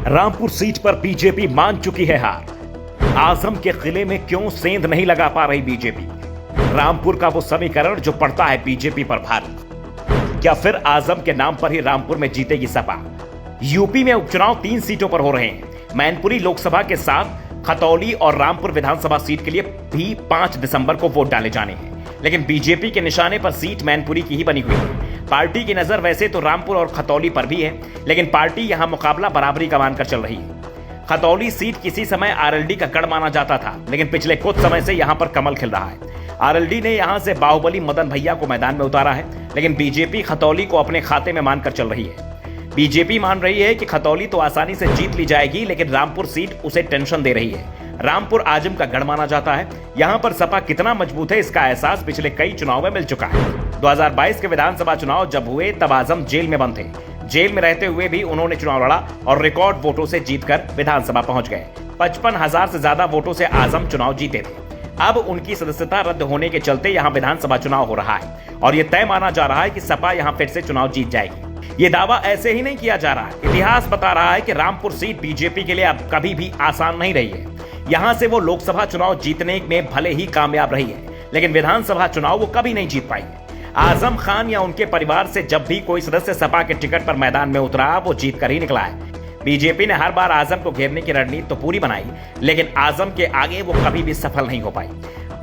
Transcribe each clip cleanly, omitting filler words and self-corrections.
Rampur seat पर BJP मान चुकी है हार। आजम के किले में क्यों सेंध नहीं लगा पा रही बीजेपी? रामपुर का वो समीकरण जो पड़ता है बीजेपी पर भारी। क्या फिर आजम के नाम पर ही रामपुर में जीतेगी सपा? यूपी में उपचुनाव 3 सीटों पर हो रहे हैं। मैनपुरी लोकसभा के साथ खतौली और रामपुर विधानसभा सीट के लिए भी 5 दिसंबर को वोट डाले जाने हैं। लेकिन बीजेपी के निशाने पर सीट मैनपुरी की ही बनी हुई है। पार्टी की नजर वैसे तो रामपुर और खतौली पर भी है, लेकिन पार्टी यहां मुकाबला बराबरी का मानकर चल रही है। खतौली सीट किसी समय आरएलडी का गढ़ माना जाता था, लेकिन पिछले कुछ समय से यहां पर कमल खिल रहा है। आरएलडी ने यहां से बाहुबली मदन भैया को मैदान में उतारा है, लेकिन बीजेपी खतौली को अपने खाते में मानकर चल रही है। बीजेपी मान रही है कि खतौली तो आसानी से जीत ली जाएगी, लेकिन रामपुर सीट उसे टेंशन दे रही है। रामपुर आजम का गढ़ माना जाता है। यहां पर सपा कितना मजबूत है इसका एहसास पिछले कई चुनाव में मिल चुका है। 2022 के विधानसभा चुनाव जब हुए तब आजम जेल में बंद थे। जेल में रहते हुए भी उन्होंने चुनाव लड़ा और रिकॉर्ड वोटों से जीतकर विधानसभा पहुंच गए। 55,000 से ज्यादा वोटों से आजम चुनाव जीते थे। अब उनकी सदस्यता रद्द होने के चलते यहां विधानसभा चुनाव हो रहा है और यह तय माना जा रहा है कि सपा यहां फिर से चुनाव जीत जाएगी। ये दावा ऐसे ही नहीं किया जा रहा है। इतिहास बता रहा है कि रामपुर सीट बीजेपी के लिए अब कभी भी आसान नहीं रही है। यहां से वो लोकसभा चुनाव जीतने में भले ही कामयाब रही है, लेकिन विधानसभा चुनाव वो कभी नहीं जीत पाई है। आजम खान या उनके परिवार से जब भी कोई सदस्य सपा के टिकट पर मैदान में उतरा, वो जीत कर ही निकला है। बीजेपी ने हर बार आजम को घेरने की रणनीति तो पूरी बनाई, लेकिन आजम के आगे वो कभी भी सफल नहीं हो पाई।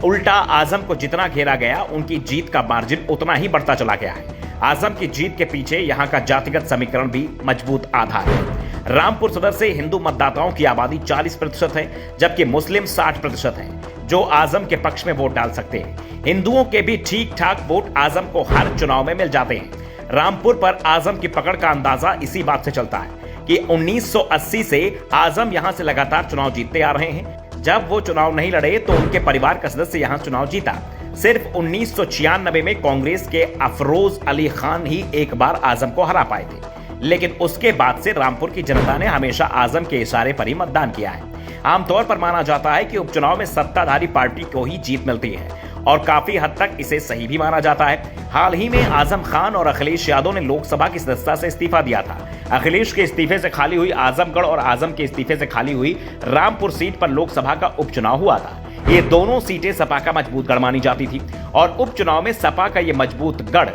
उल्टा आजम को जितना घेरा गया, उनकी जीत का मार्जिन उतना ही बढ़ता चला गया है। आजम की जीत के पीछे यहाँ का जातिगत समीकरण भी मजबूत आधार है। रामपुर सदर से हिंदू मतदाताओं की आबादी 40% है, जबकि मुस्लिम 60% है, जो आजम के पक्ष में वोट डाल सकते हैं। हिंदुओं के भी ठीक ठाक वोट आजम को हर चुनाव में मिल जाते हैं। रामपुर पर आजम की पकड़ का अंदाजा इसी बात से चलता है कि 1980 से आजम यहां से लगातार चुनाव जीतते आ रहे हैं। जब वो चुनाव नहीं लड़े तो उनके परिवार का सदस्य यहां चुनाव जीता। सिर्फ 1996 में कांग्रेस के अफरोज अली खान ही एक बार आजम को हरा पाए थे, लेकिन उसके बाद से रामपुर की जनता ने हमेशा आजम के इशारे पर ही मतदान किया है। आमतौर पर माना जाता है कि उपचुनाव में सत्ताधारी पार्टी को ही जीत मिलती है और काफी हद तक इसे सही भी माना जाता है। हाल ही में आजम खान और अखिलेश यादव ने लोकसभा की सदस्यता से इस्तीफा दिया था। अखिलेश के इस्तीफे से खाली हुई आजमगढ़ और आजम के इस्तीफे से खाली हुई रामपुर सीट पर लोकसभा का उपचुनाव हुआ था। ये दोनों सीटें सपा का मजबूत गढ़ मानी जाती थी और उपचुनाव में सपा का ये मजबूत गढ़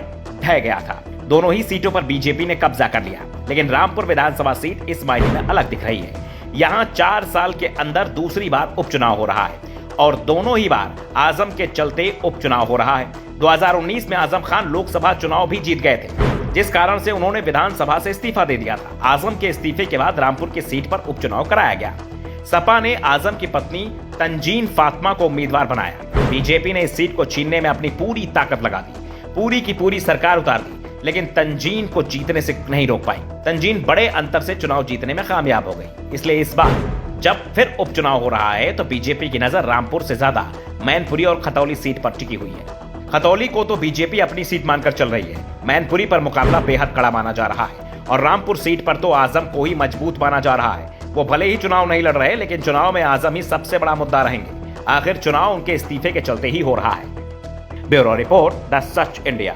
ढह गया था। दोनों ही सीटों पर बीजेपी ने कब्जा कर लिया, लेकिन रामपुर विधानसभा सीट इस मायने में अलग दिख रही है। यहाँ 4 साल के अंदर दूसरी बार उपचुनाव हो रहा है और दोनों ही बार आजम के चलते उपचुनाव हो रहा है। 2019 में आजम खान लोकसभा चुनाव भी जीत गए थे, जिस कारण से उन्होंने विधानसभा से इस्तीफा दे दिया था। आजम के इस्तीफे के बाद रामपुर की सीट पर उपचुनाव कराया गया। सपा ने आजम की पत्नी तंजीन फातिमा को उम्मीदवार बनाया। बीजेपी ने इस सीट को छीनने में अपनी पूरी ताकत लगा दी, पूरी की पूरी सरकार उतार दी, लेकिन तंजीन को जीतने से नहीं रोक पाई। तंजीन बड़े अंतर से चुनाव जीतने में कामयाब हो गई। इसलिए इस बार जब फिर उपचुनाव हो रहा है तो बीजेपी की नजर रामपुर से ज्यादा मैनपुरी और खतौली सीट पर टिकी हुई है। खतौली को तो बीजेपी अपनी सीट मानकर चल रही है। मैनपुरी पर मुकाबला बेहद कड़ा माना जा रहा है और रामपुर सीट पर तो आजम को ही मजबूत माना जा रहा है। वो भले ही चुनाव नहीं लड़ रहे, लेकिन चुनाव में आजम ही सबसे बड़ा मुद्दा रहेंगे। आखिर चुनाव उनके इस्तीफे के चलते ही हो रहा है। Bureau report, the such India.